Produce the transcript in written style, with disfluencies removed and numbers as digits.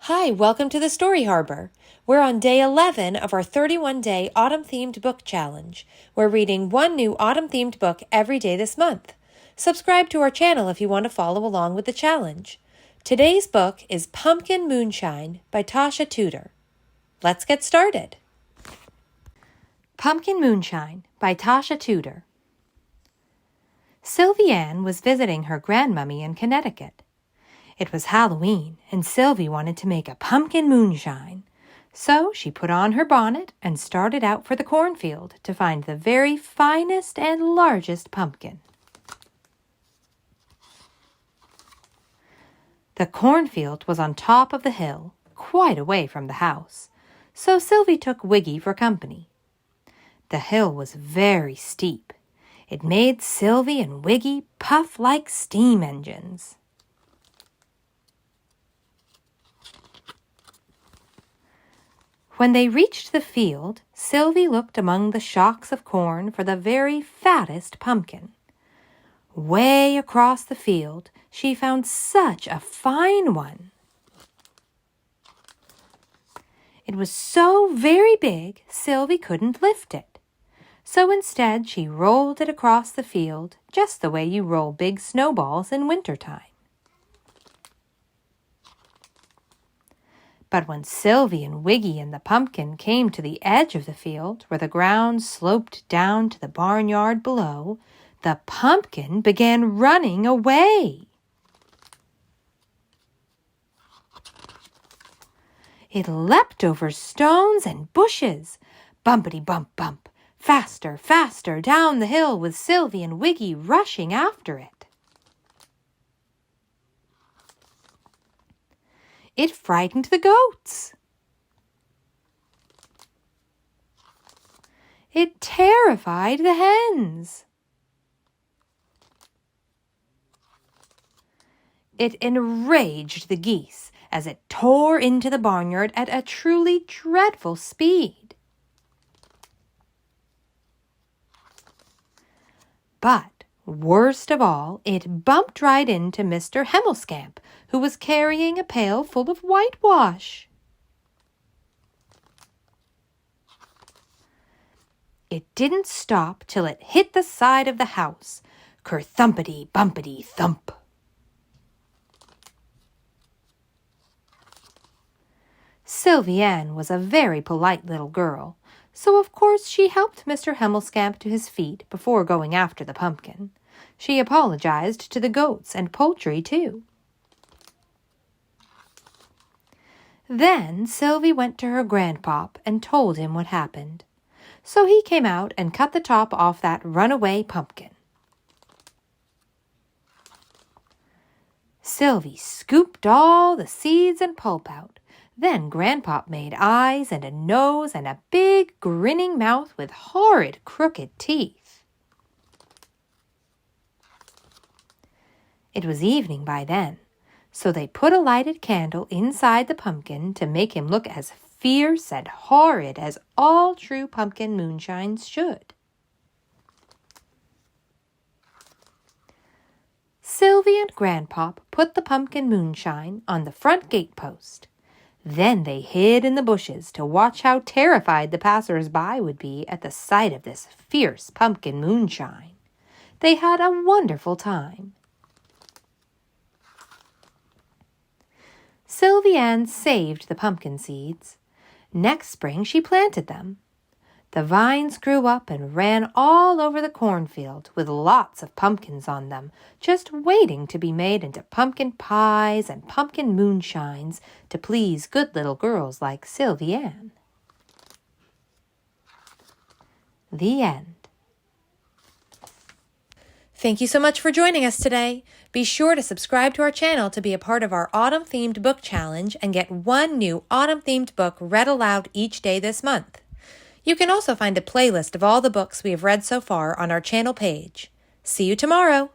Hi, welcome to the Story Harbor. We're on day 11 of our 31-day autumn-themed book challenge. We're reading one new autumn-themed book every day this month. Subscribe to our channel if you want to follow along with the challenge. Today's book is Pumpkin Moonshine by Tasha Tudor. Let's get started. Pumpkin Moonshine by Tasha Tudor. Sylvie Ann was visiting her grandmummy in Connecticut. It was Halloween, and Sylvie wanted to make a pumpkin moonshine. So she put on her bonnet and started out for the cornfield to find the very finest and largest pumpkin. The cornfield was on top of the hill, quite away from the house, so Sylvie took Wiggy for company. The hill was very steep. It made Sylvie and Wiggy puff like steam engines. When they reached the field, Sylvie looked among the shocks of corn for the very fattest pumpkin. Way across the field, she found such a fine one. It was so very big, Sylvie couldn't lift it. So instead, she rolled it across the field, just the way you roll big snowballs in wintertime. But when Sylvie and Wiggy and the pumpkin came to the edge of the field, where the ground sloped down to the barnyard below, the pumpkin began running away. It leapt over stones and bushes, bumpity-bump-bump, faster, faster down the hill with Sylvie and Wiggy rushing after it. It frightened the goats. It terrified the hens. It enraged the geese as it tore into the barnyard at a truly dreadful speed. But worst of all, it bumped right into Mr. Hemmelscamp, who was carrying a pail full of whitewash. It didn't stop till it hit the side of the house, ker-thumpity-bumpity-thump. Sylvie Ann was a very polite little girl, so of course she helped Mr. Hemmelscamp to his feet before going after the pumpkin. She apologized to the goats and poultry, too. Then Sylvie went to her grandpop and told him what happened. So he came out and cut the top off that runaway pumpkin. Sylvie scooped all the seeds and pulp out. Then Grandpop made eyes and a nose and a big grinning mouth with horrid crooked teeth. It was evening by then, so they put a lighted candle inside the pumpkin to make him look as fierce and horrid as all true pumpkin moonshines should. Sylvie and Grandpop put the pumpkin moonshine on the front gate post. Then they hid in the bushes to watch how terrified the passers-by would be at the sight of this fierce pumpkin moonshine. They had a wonderful time. Sylvie Ann saved the pumpkin seeds. Next spring she planted them. The vines grew up and ran all over the cornfield with lots of pumpkins on them, just waiting to be made into pumpkin pies and pumpkin moonshines to please good little girls like Sylvie Ann. The end. Thank you so much for joining us today. Be sure to subscribe to our channel to be a part of our autumn-themed book challenge and get one new autumn-themed book read aloud each day this month. You can also find a playlist of all the books we have read so far on our channel page. See you tomorrow!